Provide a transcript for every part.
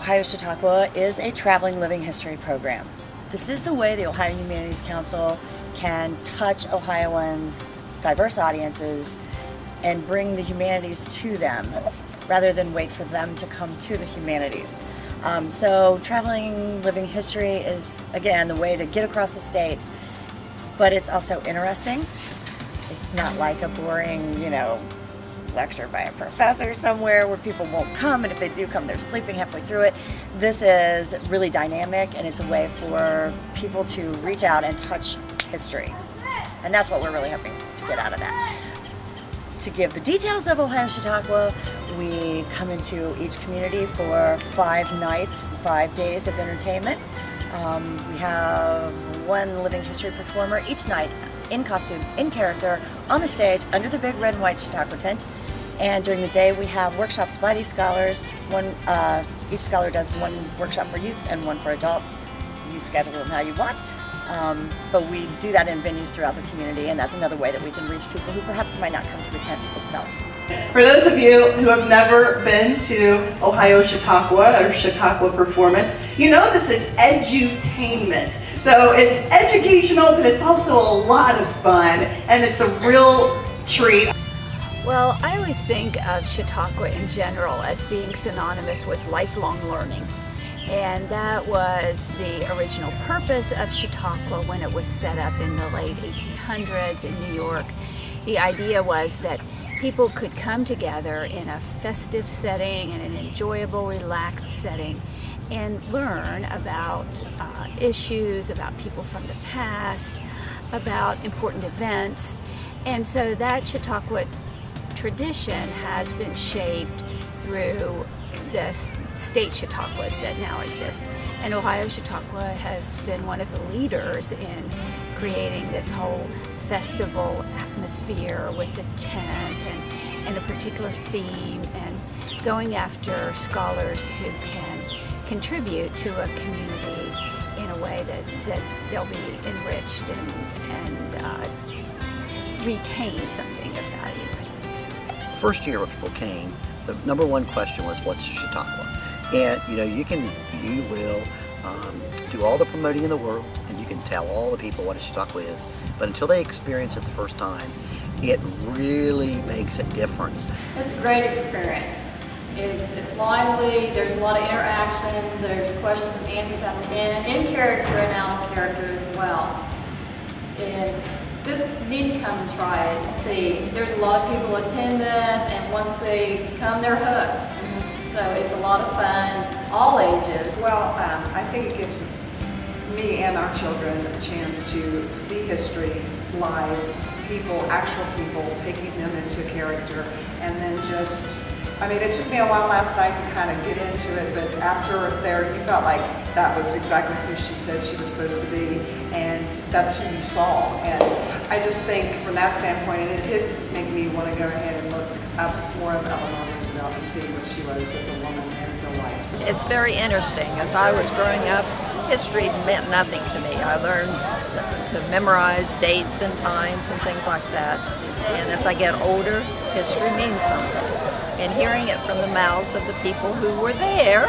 Ohio Chautauqua is a traveling living history program. This is the way the Ohio Humanities Council can touch Ohioans' diverse audiences and bring the humanities to them rather than wait for them to come to the humanities. So traveling living history is, again, the way to get across the state, but it's also interesting. It's not like a boring, lecture by a professor somewhere where people won't come, and if they do come, they're sleeping halfway through it. This is really dynamic, and it's a way for people to reach out and touch history. And that's what we're really hoping to get out of that. To give the details of Ohio Chautauqua, we come into each community for 5 nights, 5 days of entertainment. We have one living history performer each night in costume, in character, on the stage, under the big red and white Chautauqua tent. And during the day we have workshops by these scholars. Each scholar does one workshop for youths and one for adults. You schedule them how you want. But we do that in venues throughout the community, and that's another way that we can reach people who perhaps might not come to the tent itself. For those of you who have never been to Ohio Chautauqua or Chautauqua Performance, you know this is edutainment. So it's educational, but it's also a lot of fun, and it's a real treat. Well, I always think of Chautauqua in general as being synonymous with lifelong learning. And that was the original purpose of Chautauqua when it was set up in the late 1800s in New York. The idea was that people could come together in a festive setting, in an enjoyable, relaxed setting, and learn about issues, about people from the past, about important events. And so that Chautauqua tradition has been shaped through the state Chautauquas that now exist. And Ohio Chautauqua has been one of the leaders in creating this whole festival atmosphere with the tent and a particular theme, and going after scholars who can contribute to a community in a way that they'll be enriched and retain something of value. First year when people came, the number one question was, what's Chautauqua? And you will do all the promoting in the world, and you can tell all the people what a Chautauqua is, but until they experience it the first time, it really makes a difference. It's a great experience. It's lively, there's a lot of interaction, there's questions and answers at the end, in character and out of character as well. And just need to come and try it and see. There's a lot of people attend this, and once they come, they're hooked. So it's a lot of fun, all ages. Well, I think it gives me and our children a chance to see history live, actual people, taking them into character, and then it took me a while last night to kind of get into it, but after there, you felt like that was exactly who she said she was supposed to be, and that's who you saw. And I just think from that standpoint, and it did make me want to go ahead and look up more of Eleanor Roosevelt and see what she was as a woman and as a wife. It's very interesting. As I was growing up, history meant nothing to me. I learned to memorize dates and times and things like that. And as I get older, history means something. And hearing it from the mouths of the people who were there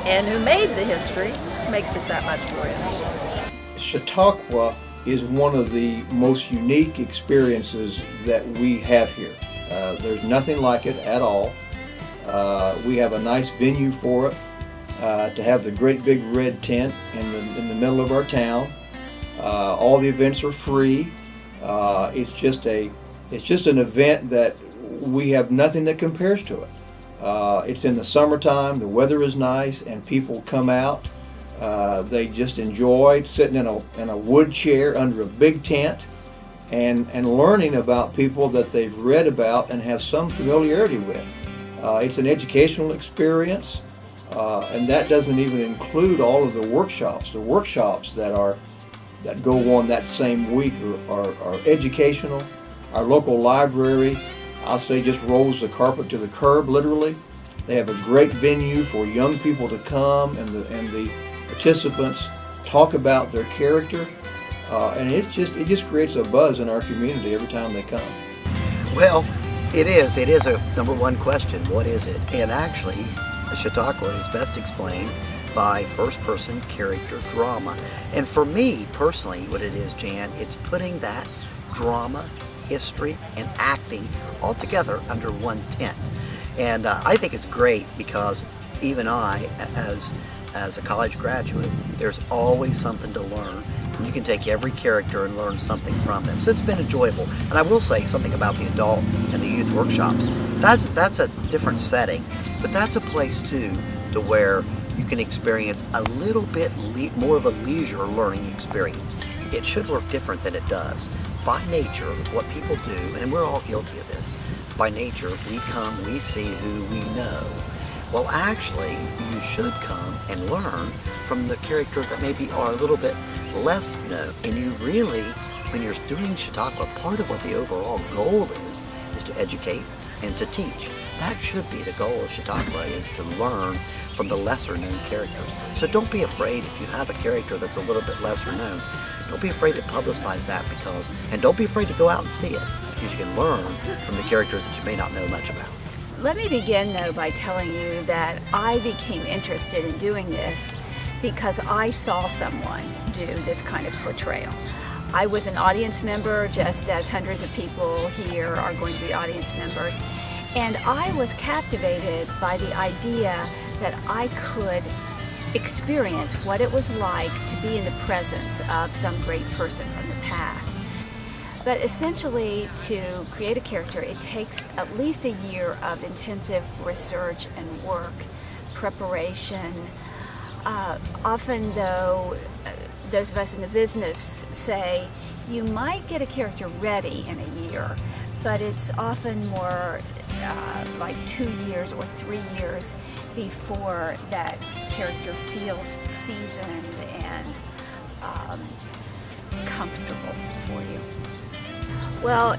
and who made the history makes it that much more interesting. Chautauqua is one of the most unique experiences that we have here. There's nothing like it at all. We have a nice venue for it, to have the great big red tent in the middle of our town. All the events are free. It's just an event that we have nothing that compares to it. It's in the summertime, the weather is nice, and people come out. They just enjoy sitting in a wood chair under a big tent and learning about people that they've read about and have some familiarity with. It's an educational experience, and that doesn't even include all of the workshops. The workshops that go on that same week are educational. Our local library, I'll say, just rolls the carpet to the curb, literally. They have a great venue for young people to come, and the participants talk about their character, and it just creates a buzz in our community every time they come. Well, it is a number one question. What is it? And actually, Chautauqua is best explained by first-person character drama. And for me, personally, what it is, Jan, it's putting that drama, history, and acting all together under one tent. And I think it's great because even I, as a college graduate, there's always something to learn. And you can take every character and learn something from them. So it's been enjoyable. And I will say something about the adult and the youth workshops. That's a different setting, but that's a place too to where you can experience a little bit more of a leisure learning experience. It should work different than it does. By nature, what people do, and we're all guilty of this, by nature, we come, we see who we know. Well, actually, you should come and learn from the characters that maybe are a little bit less known. And you really, when you're doing Chautauqua, part of what the overall goal is to educate and to teach. That should be the goal of Chautauqua, is to learn from the lesser known characters. So don't be afraid if you have a character that's a little bit lesser known. Don't be afraid to publicize that and don't be afraid to go out and see it, because you can learn from the characters that you may not know much about. Let me begin though by telling you that I became interested in doing this because I saw someone do this kind of portrayal. I was an audience member, just as hundreds of people here are going to be audience members, and I was captivated by the idea that I could experience what it was like to be in the presence of some great person from the past. But essentially, to create a character, it takes at least a year of intensive research and work, preparation. Often, though, those of us in the business say you might get a character ready in a year, but it's often more like 2 years or 3 years before that character feels seasoned and comfortable for you. Well,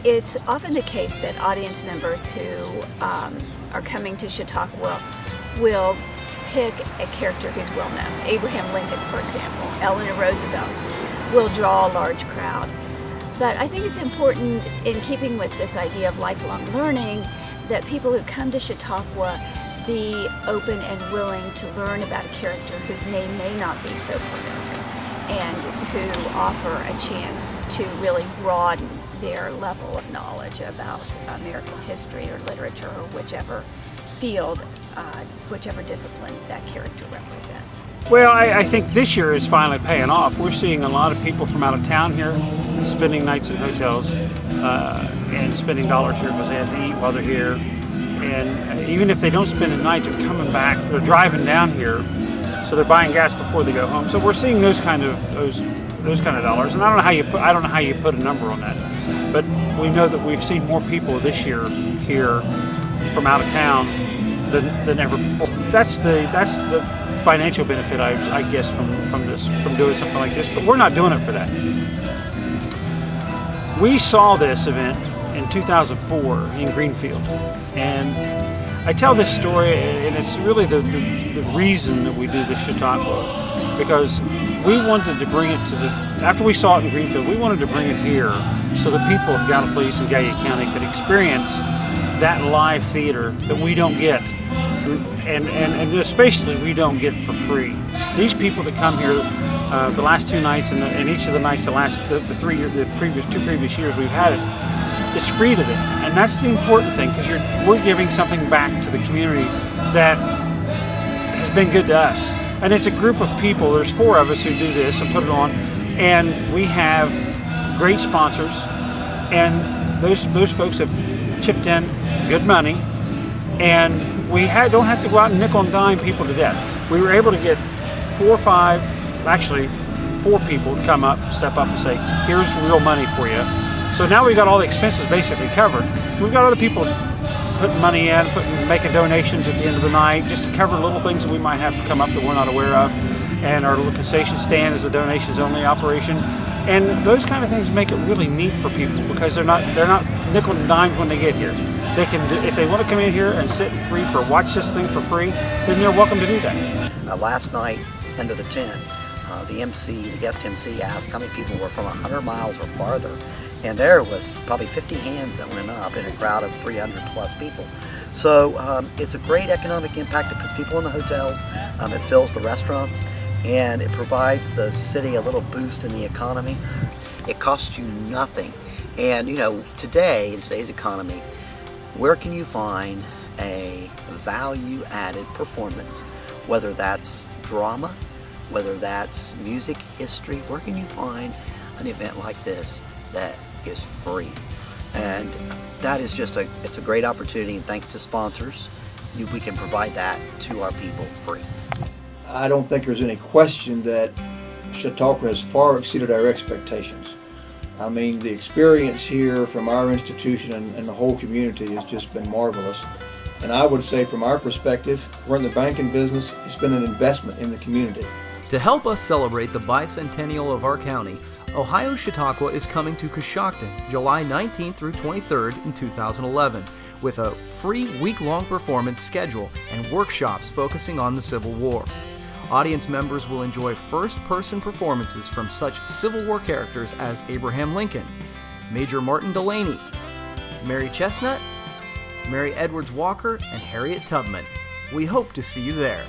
it's often the case that audience members who are coming to Chautauqua will pick a character who's well known. Abraham Lincoln, for example, Eleanor Roosevelt will draw a large crowd. But I think it's important, in keeping with this idea of lifelong learning, that people who come to Chautauqua be open and willing to learn about a character whose name may not be so familiar, and who offer a chance to really broaden their level of knowledge about American history or literature or whichever field, whichever discipline that character represents. Well, I think this year is finally paying off. We're seeing a lot of people from out of town here spending nights in hotels and spending dollars here because they have to eat while they're here. And even if they don't spend a night, they're coming back. They're driving down here, so they're buying gas before they go home. So we're seeing those kind of dollars. And I don't know how you put a number on that, but we know that we've seen more people this year here from out of town than ever before. That's the financial benefit, I guess, from doing something like this. But we're not doing it for that. We saw this event in 2004 in Greenfield, and I tell this story, and it's really the reason that we do this Chautauqua, because we wanted to bring it to after we saw it in Greenfield, we wanted to bring it here so the people of Gallipolis and Gallia County could experience that live theater that we don't get, and especially we don't get for free. These people that come here the last 2 nights and each of the nights the previous years we've had it, it's free to them, and that's the important thing, because we're giving something back to the community that has been good to us. And it's a group of people. There's 4 of us who do this and put it on, and we have great sponsors, and those folks have chipped in good money, and we don't have to go out and nickel and dime people to death. We were able to get 4 or 5, actually 4 people to come up, step up and say, here's real money for you. So now we've got all the expenses basically covered. We've got other people putting money in, making donations at the end of the night, just to cover little things that we might have to come up that we're not aware of. And our little concession stand is a donations only operation. And those kind of things make it really neat for people, because they're not nickel and dime when they get here. They can, if they want to come in here and sit watch this thing for free, then they're welcome to do that. Last night, under the tent, the guest MC asked how many people were from 100 miles or farther. And there was probably 50 hands that went up in a crowd of 300 plus people. So it's a great economic impact. It puts people in the hotels, it fills the restaurants, and it provides the city a little boost in the economy. It costs you nothing. And you know, today, in today's economy, where can you find a value-added performance? Whether that's drama, whether that's music, history, where can you find an event like this that is free? And that is just it's a great opportunity, and thanks to sponsors, we can provide that to our people free. I don't think there's any question that Chautauqua has far exceeded our expectations. I mean, the experience here from our institution and the whole community has just been marvelous. And I would say from our perspective, we're in the banking business, it's been an investment in the community. To help us celebrate the bicentennial of our county, Ohio Chautauqua is coming to Coshocton July 19th through 23rd in 2011 with a free week-long performance schedule and workshops focusing on the Civil War. Audience members will enjoy first-person performances from such Civil War characters as Abraham Lincoln, Major Martin Delaney, Mary Chestnut, Mary Edwards Walker, and Harriet Tubman. We hope to see you there.